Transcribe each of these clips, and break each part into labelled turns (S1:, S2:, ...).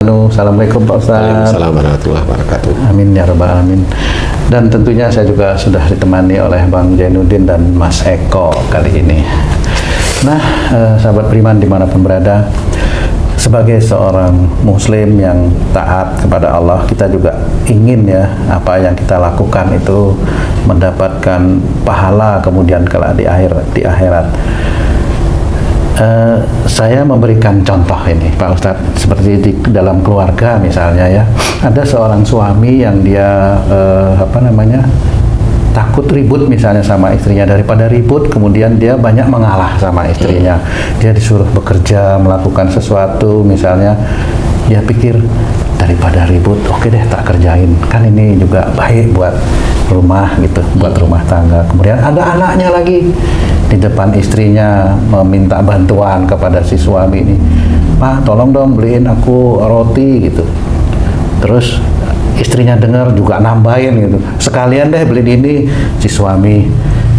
S1: Assalamualaikum Pak Ustaz.
S2: Waalaikumsalam warahmatullahi wabarakatuh.
S1: Amin ya rabbal alamin. Dan tentunya saya juga sudah ditemani oleh Bang Jainuddin dan Mas Eko kali ini. Nah, sahabat beriman dimanapun berada, sebagai seorang muslim yang taat kepada Allah, kita juga ingin ya apa yang kita lakukan itu mendapatkan pahala kemudian kelak di akhirat. Saya memberikan contoh ini Pak Ustadz, seperti di dalam keluarga misalnya ya, ada seorang suami yang dia takut ribut misalnya sama istrinya, daripada ribut kemudian dia banyak mengalah sama istrinya, dia disuruh bekerja melakukan sesuatu misalnya, dia pikir daripada ribut, oke deh tak kerjain, kan ini juga baik buat rumah gitu, buat rumah tangga. Kemudian ada anaknya lagi di depan istrinya meminta bantuan kepada si suami ini, Pak tolong dong beliin aku roti gitu. Terus istrinya dengar juga nambahin gitu, sekalian deh beliin ini. Si suami,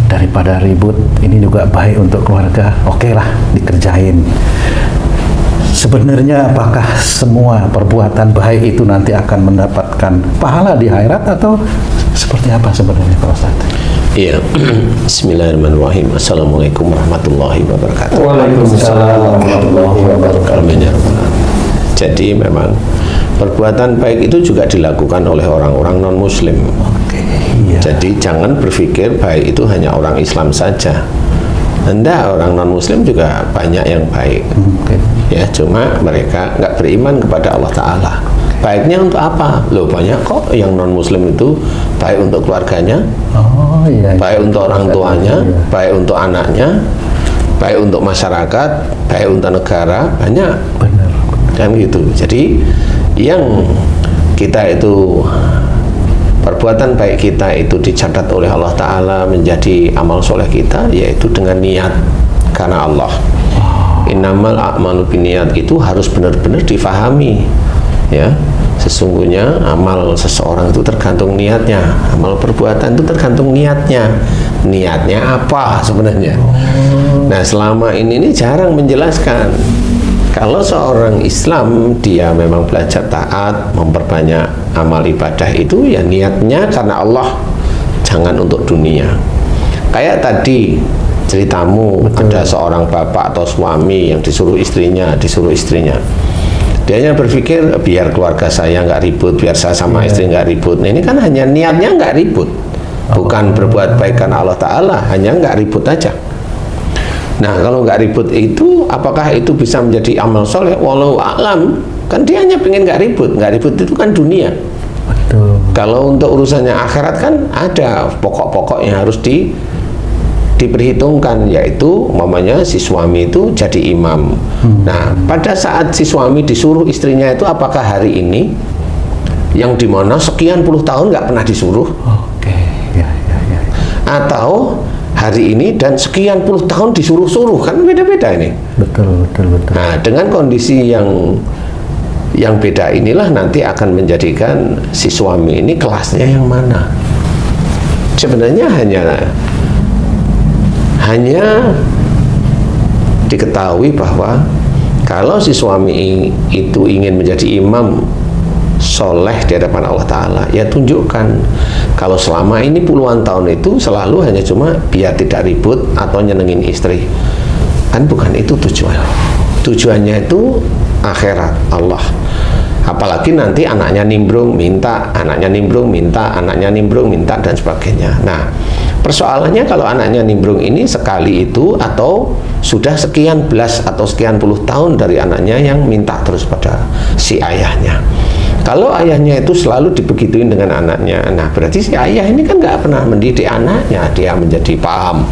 S1: daripada ribut, ini juga baik untuk keluarga, oke lah dikerjain. Sebenarnya apakah semua perbuatan baik itu nanti akan mendapatkan pahala di akhirat atau seperti apa sebenarnya Pak Ustaz?
S2: Iya. Bismillahirrahmanirrahim. Assalamualaikum warahmatullahi wabarakatuh.
S1: Waalaikumsalam warahmatullahi wabarakatuh.
S2: Amin ya rabbal alamin. Jadi memang perbuatan baik itu juga dilakukan oleh orang-orang non-muslim.
S1: Oke, iya.
S2: Jadi jangan berpikir baik itu hanya orang Islam saja. Anda orang non-muslim juga banyak yang baik.
S1: Okay.
S2: Ya, cuma mereka nggak beriman kepada Allah Ta'ala. Baiknya untuk apa? Loh, banyak kok yang non-muslim itu baik untuk keluarganya,
S1: iya.
S2: baik untuk orang tuanya,
S1: iya.
S2: baik untuk anaknya, baik untuk masyarakat, baik untuk negara, banyak.
S1: Benar.
S2: Dan gitu. Jadi yang kita itu, perbuatan baik kita itu dicatat oleh Allah Ta'ala menjadi amal soleh kita, yaitu dengan niat karena Allah. Innamal a'malu binniyat itu harus benar-benar difahami ya. Sesungguhnya amal seseorang itu tergantung niatnya, amal perbuatan itu tergantung niatnya. Niatnya apa sebenarnya? Nah, selama ini jarang menjelaskan. Kalau seorang Islam dia memang belajar taat, memperbanyak amal ibadah itu ya niatnya karena Allah, jangan untuk dunia. Kayak tadi ceritamu, betul. Ada seorang bapak atau suami yang disuruh istrinya. Dia hanya berpikir biar keluarga saya nggak ribut, biar saya sama istri nggak ribut. Nah, ini kan hanya niatnya nggak ribut, bukan berbuat baik karena Allah Ta'ala, hanya nggak ribut aja. Nah, kalau nggak ribut itu, apakah itu bisa menjadi amal soleh? Walau a'lam, kan dia hanya pengen nggak ribut itu kan dunia.
S1: Betul. Kalau
S2: untuk urusannya akhirat kan ada pokok-pokok yang harus diperhitungkan, yaitu umpamanya si suami itu jadi imam. Nah, pada saat si suami disuruh istrinya itu, apakah hari ini yang dimana sekian puluh tahun nggak pernah disuruh?
S1: Oke, ya.
S2: Atau hari ini dan sekian puluh tahun disuruh-suruh, kan beda-beda ini.
S1: Betul.
S2: Nah, dengan kondisi yang beda inilah nanti akan menjadikan si suami ini kelasnya yang mana. Sebenarnya hanya diketahui bahwa kalau si suami itu ingin menjadi imam soleh di hadapan Allah Ta'ala, ya tunjukkan. Kalau selama ini puluhan tahun itu selalu hanya cuma biar tidak ribut atau nyenengin istri, kan bukan itu tujuan. Tujuannya itu akhirat Allah. Apalagi nanti anaknya nimbrung minta, dan sebagainya. Nah, persoalannya kalau anaknya nimbrung ini sekali itu, atau sudah sekian belas atau sekian puluh tahun dari anaknya yang minta terus pada si ayahnya. Kalau ayahnya itu selalu dibegituin dengan anaknya, nah berarti si ayah ini kan nggak pernah mendidik anaknya, dia menjadi paham.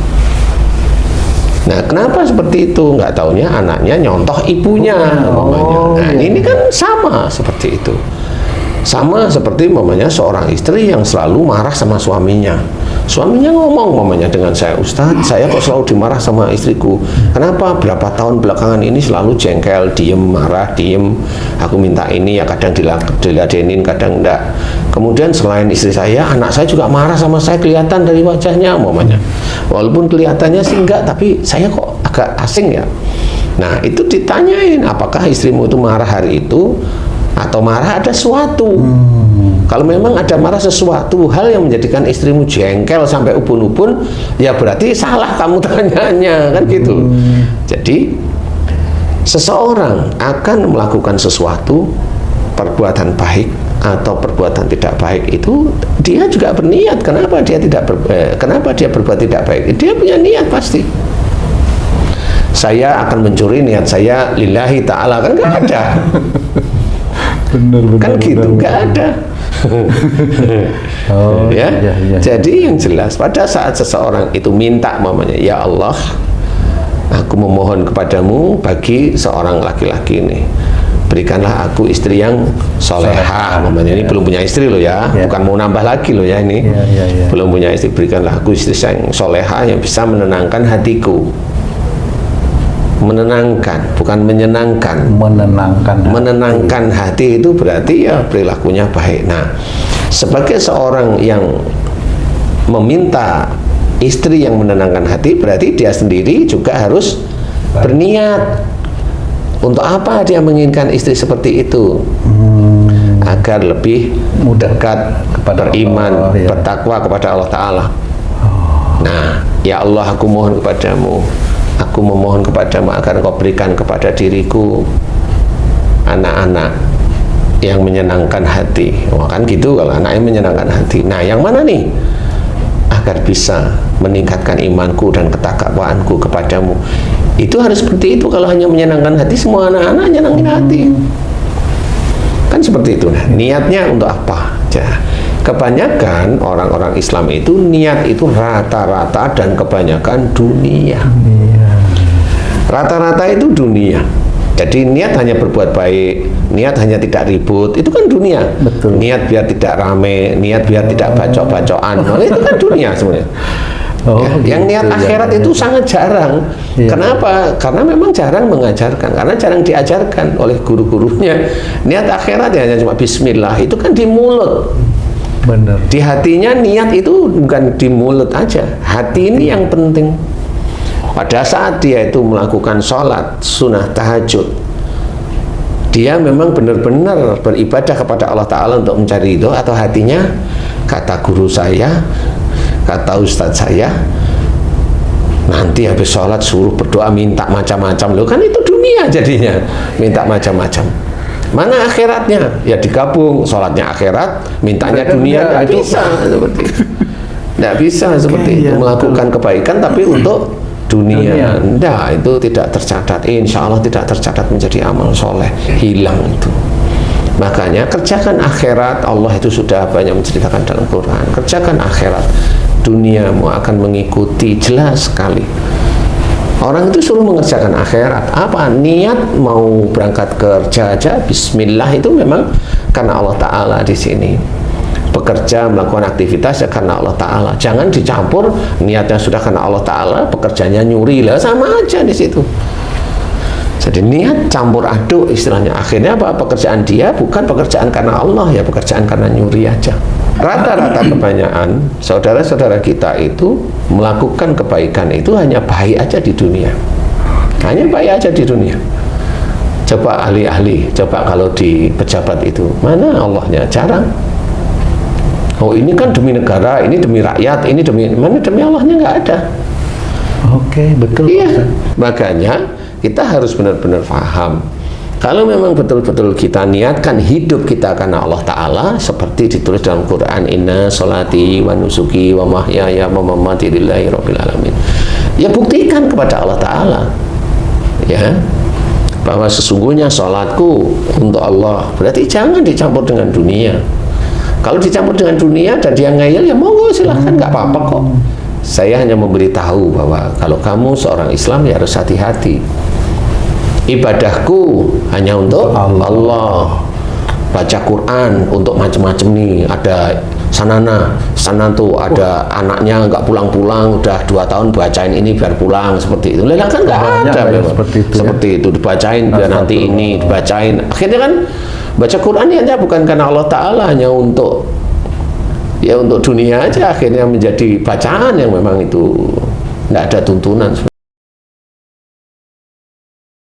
S2: Nah, kenapa seperti itu? Nggak taunya anaknya nyontoh ibunya, Nah, ini kan sama seperti itu. Sama seperti seorang istri yang selalu marah sama suaminya. Suaminya ngomong dengan saya, Ustadz, saya kok selalu dimarah sama istriku. Kenapa? Berapa tahun belakangan ini selalu jengkel, diem, marah, diem. Aku minta ini ya kadang diladenin, kadang enggak. Kemudian selain istri saya, anak saya juga marah sama saya, kelihatan dari wajahnya, Walaupun kelihatannya sih enggak, tapi saya kok agak asing ya. Nah, itu ditanyain, apakah istrimu itu marah hari itu atau marah ada sesuatu. Kalau memang ada marah sesuatu hal yang menjadikan istrimu jengkel sampai ubun-ubun, ya berarti salah kamu tanyanya, kan gitu. Jadi seseorang akan melakukan sesuatu perbuatan baik atau perbuatan tidak baik itu dia juga berniat. Kenapa dia berbuat tidak baik? Dia punya niat pasti. Saya akan mencuri, niat saya lillahi ta'ala, kan nggak ada.
S1: Bener,
S2: Kan gitu, nggak ada.
S1: Oh,
S2: Ya.
S1: iya.
S2: Jadi yang jelas pada saat seseorang itu minta mamanya, ya Allah, aku memohon kepadamu bagi seorang laki-laki ini, berikanlah aku istri yang soleha. Mamanya ini belum punya istri loh ya, bukan mau nambah lagi loh ya ini. Belum punya istri, berikanlah aku istri yang soleha yang bisa menenangkan hatiku. Menenangkan, bukan menyenangkan. Menenangkan hati itu berarti ya perilakunya baik. Nah, sebagai seorang yang meminta istri yang menenangkan hati, berarti dia sendiri juga harus berniat. Untuk apa dia menginginkan istri seperti itu? Agar lebih dekat kepada beriman, bertakwa kepada Allah Ta'ala. Nah, ya Allah, aku mohon kepadamu, aku memohon kepadamu agar Engkau berikan kepada diriku anak-anak yang menyenangkan hati. Wah, kan gitu kalau anaknya menyenangkan hati. Nah, yang mana nih? Agar bisa meningkatkan imanku dan ketakwaanku kepadamu. Itu harus seperti itu. Kalau hanya menyenangkan hati, semua anak-anak nyenangin hati. Kan seperti itu. Nah, niatnya untuk apa? Kebanyakan orang-orang Islam itu niat itu rata-rata dan kebanyakan dunia. Rata-rata itu dunia. Jadi niat hanya berbuat baik, niat hanya tidak ribut, itu kan dunia.
S1: Betul.
S2: Niat biar tidak rame, niat biar tidak bacok-bacokan, itu kan dunia sebenarnya. Yang niat akhirat itu sangat jarang. Kenapa? Karena memang jarang mengajarkan, karena jarang diajarkan oleh guru-gurunya. Niat akhirat ya hanya cuma bismillah, itu kan di mulut.
S1: Benar.
S2: Di hatinya niat itu bukan di mulut aja, hati ini yang penting. Pada saat dia itu melakukan sholat sunnah tahajud, dia memang benar-benar beribadah kepada Allah Ta'ala untuk mencari ridho, atau hatinya kata guru saya, kata ustadz saya, nanti habis sholat suruh berdoa minta macam-macam. Loh, kan itu dunia jadinya, minta macam-macam. Mana akhiratnya? Ya digabung, sholatnya akhirat, mintanya dunia. Nggak bisa seperti itu. Nggak bisa seperti itu. Melakukan kebaikan tapi untuk dunia. Nah, itu tidak tercatat. Insya Allah tidak tercatat menjadi amal soleh. Hilang itu. Makanya kerjakan akhirat. Allah itu sudah banyak menceritakan dalam Quran. Kerjakan akhirat, duniamu akan mengikuti, jelas sekali. Orang itu suruh mengerjakan akhirat. Apa? Niat mau berangkat kerja aja, bismillah, itu memang karena Allah Ta'ala di sini. Bekerja, melakukan aktivitas ya karena Allah Ta'ala. Jangan dicampur, niatnya sudah karena Allah Ta'ala, pekerjaannya nyuri, lah sama aja di situ. Jadi niat campur aduk istilahnya. Akhirnya apa? Pekerjaan dia bukan pekerjaan karena Allah, ya pekerjaan karena nyuri aja. Rata-rata kebanyakan saudara-saudara kita itu melakukan kebaikan itu hanya baik aja di dunia. Hanya baik aja di dunia. Coba ahli-ahli, coba kalau di pejabat itu, mana Allahnya? Jarang. Oh, ini kan demi negara, ini demi rakyat, ini demi mana, demi Allahnya nggak ada.
S1: Oke, betul.
S2: Iya, makanya kita harus benar-benar paham. Kalau memang betul-betul kita niatkan hidup kita karena Allah Ta'ala, seperti ditulis dalam Quran, inna sholati wa nusuki wa mahyaya wa mamati lillahi rabbil alamin. Ya buktikan kepada Allah Ta'ala, ya, bahwa sesungguhnya sholatku untuk Allah. Berarti jangan dicampur dengan dunia. Kalau dicampur dengan dunia dan dia ngeyel, ya monggo silahkan, nggak apa-apa kok. Saya hanya memberitahu bahwa kalau kamu seorang Islam ya harus hati-hati. Ibadahku hanya untuk Allah. Baca Quran untuk macam-macam nih. Ada sana tuh ada anaknya nggak pulang-pulang, udah 2 tahun bacain ini biar pulang, seperti itu. Lah kan nggak ada memang. Seperti itu dibacain biar nanti ini dibacain. Akhirnya kan baca Quran ya bukan karena Allah Ta'ala, hanya untuk ya untuk dunia aja, akhirnya menjadi bacaan yang memang itu nggak ada tuntunan.